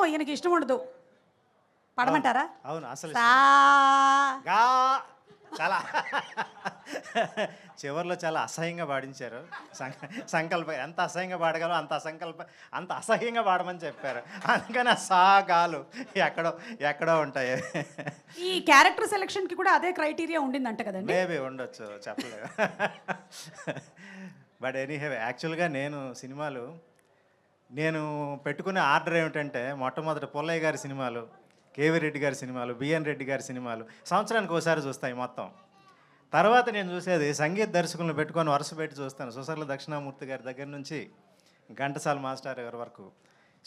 ఈయనకి ఇష్టం ఉండదు. పడమంటారా? అవును అసలు సా గా చాలా చివరిలో చాలా అసహ్యంగా పాడించారు. సంకల్ప ఎంత అసహ్యంగా పాడగలరో అంత అసహ్యంగా పాడమని చెప్పారు. అందుకని ఆ సాగాలు ఎక్కడో ఉంటాయి. ఈ క్యారెక్టర్ సెలక్షన్కి కూడా అదే క్రైటీరియా ఉండిందంట కదండి. మేబీ ఉండొచ్చు, చెప్పలేదు. బట్ ఎనీహే యాక్చువల్గా నేను పెట్టుకునే ఆర్డర్ ఏమిటంటే మొట్టమొదటి పుల్లయ్య గారి సినిమాలు, కేవీ రెడ్డి గారి సినిమాలు, బిఎన్ రెడ్డి గారి సినిమాలు సంవత్సరానికి ఒకసారి చూస్తాయి మొత్తం. తర్వాత నేను చూసేది సంగీత దర్శకులను పెట్టుకొని వరుస పెట్టి చూస్తాను. సుసర్ల దక్షిణామూర్తి గారి దగ్గర నుంచి ఘంటసాల మాస్టర్ గారి వరకు.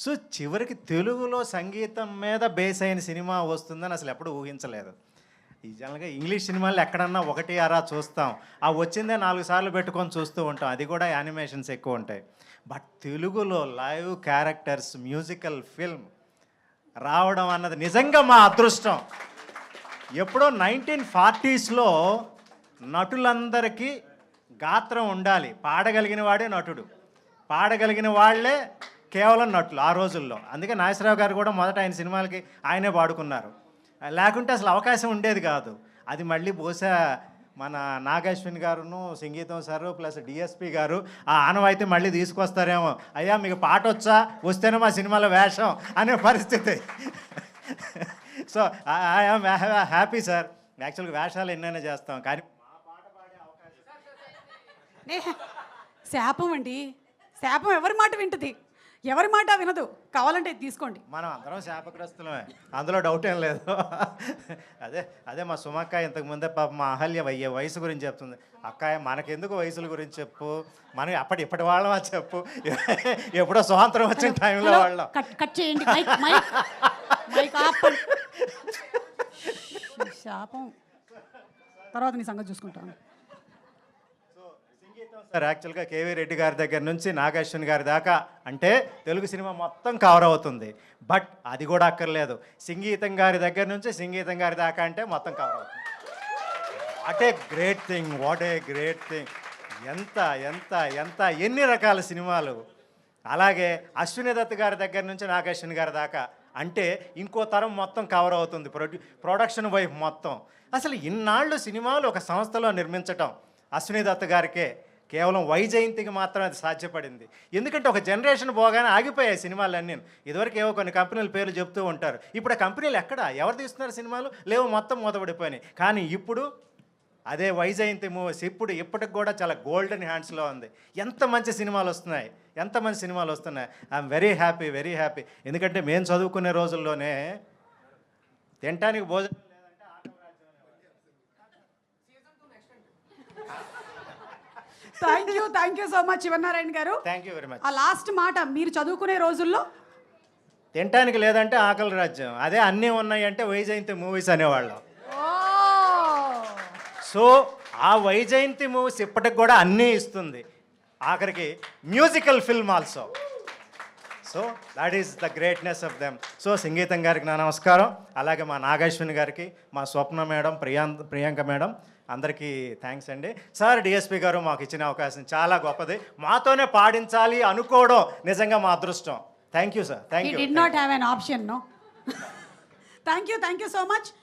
సో చివరికి తెలుగులో సంగీతం మీద బేస్ అయిన సినిమా వస్తుందని అసలు ఎప్పుడూ ఊహించలేదు. ఈ జనరల్గా ఇంగ్లీష్ సినిమాలు ఎక్కడన్నా ఒకటి అరా చూస్తాం, ఆ వచ్చిందే 4 సార్లు పెట్టుకొని చూస్తూ ఉంటాం, అది కూడా యానిమేషన్స్ ఎక్కువ ఉంటాయి. బట్ తెలుగులో లైవ్ క్యారెక్టర్స్ మ్యూజికల్ ఫిల్మ్ రావడం అన్నది నిజంగా మా అదృష్టం. ఎప్పుడో 1940sలో నటులందరికీ గాత్రం ఉండాలి, పాడగలిగిన వాడే నటుడు, పాడగలిగిన వాళ్ళే కేవలం నటులు ఆ రోజుల్లో. అందుకే నాగేశ్వరరావు గారు కూడా మొదట ఆయన సినిమాలకి ఆయనే పాడుకున్నారు. లేకుంటే అసలు అవకాశం ఉండేది కాదు. అది మళ్ళీ బహుశా మన నాగశ్విన్ గారును, సంగీతం సారు ప్లస్ డిఎస్పి గారు ఆ ఆనవాయితీ మళ్ళీ తీసుకొస్తారేమో. అయ్యా మీకు పాట వచ్చా, వస్తేనే మా సినిమాలో వేషం అనే పరిస్థితి. So I'm happy sir. యాక్చువల్గా వేషాలు ఎన్నైనా చేస్తాం, కానీ మా పాట పాడే అవకాశం. శాపం అండి, శాపం ఎవరి మాట వింటుంది? ఎవరి మాట వినదు. కావాలంటే తీసుకోండి. మనం అందరం శాపగ్రస్తులమే, అందులో డౌట్ ఏం లేదు. అదే మా సుమక్క ఇంతకుముందే పాప మా అహల్య వయసు గురించి చెప్తుంది. అక్కాయ మనకెందుకు వయసుల గురించి చెప్పు, మనం ఇప్పటి వాళ్ళమా చెప్పు, ఎప్పుడో స్వాతంత్రం వచ్చిన టైంలో వాళ్ళం. కట్ చేయండి, శాపం తర్వాత నీ సంగతి చూసుకుంటాను. సార్ యాక్చువల్గా కేవీ రెడ్డి గారి దగ్గర నుంచి నాగేశ్వన్ గారి దాకా అంటే తెలుగు సినిమా మొత్తం కవర్ అవుతుంది. బట్ అది కూడా అక్కర్లేదు, సంగీతం గారి దగ్గర నుంచి సంగీతం గారి దాకా అంటే మొత్తం కవర్ అవుతుంది. What a great thing. ఎంత ఎంత ఎంత ఎన్ని రకాల సినిమాలు. అలాగే అశ్విని దత్ గారి దగ్గర నుంచి నాగేశ్వన్ గారి దాకా అంటే ఇంకో తరం మొత్తం కవర్ అవుతుంది. ప్రొడక్షన్ వైపు మొత్తం. అసలు ఇన్నాళ్ళు సినిమాలు ఒక సంస్థలో నిర్మించటం అశ్విని దత్ గారికే, కేవలం వైజయంతికి మాత్రం అది సాధ్యపడింది. ఎందుకంటే ఒక జనరేషన్ పోగానే ఆగిపోయాయి సినిమాలన్నీ. ఇదివరకు ఏవో కొన్ని కంపెనీల పేర్లు చెప్తూ ఉంటారు. ఇప్పుడు ఆ కంపెనీలు ఎవరు తీస్తున్నారు సినిమాలు లేవు, మొత్తం మూతపడిపోయినాయి. కానీ ఇప్పుడు అదే వైజయంతి మూవీస్ ఇప్పటికి కూడా చాలా గోల్డెన్ హ్యాండ్స్లో ఉంది. ఎంత మంచి సినిమాలు వస్తున్నాయి. I'm very happy. ఎందుకంటే మేము చదువుకునే రోజుల్లోనే తినటానికి భోజనం thank you so much Sivanarayana garu. Thank you very much. ఆ లాస్ట్ మాట, మీరు చదువుకునే రోజుల్లో తినటానికి లేదంటే ఆకలి రాజ్యం, అదే అన్నీ ఉన్నాయంటే వైజయంతి మూవీస్ అనేవాళ్ళం. సో ఆ వైజయంతి మూవీస్ ఇప్పటికి కూడా అన్నీ ఇస్తుంది, ఆఖరికి musical film also. So that is the greatness of them. So సంగీతం గారికి నా నమస్కారం. అలాగే మా నాగేశ్వని గారికి, మా స్వప్న మేడం, ప్రియాంక మేడం అందరికీ థ్యాంక్స్ అండి. సార్ డిఎస్పి గారు మాకు ఇచ్చిన అవకాశం చాలా గొప్పది. మాతోనే పాడించాలి అనుకోవడం నిజంగా మా అదృష్టం. Thank you sir. Thank you. He did not have an option, no? Thank you so much.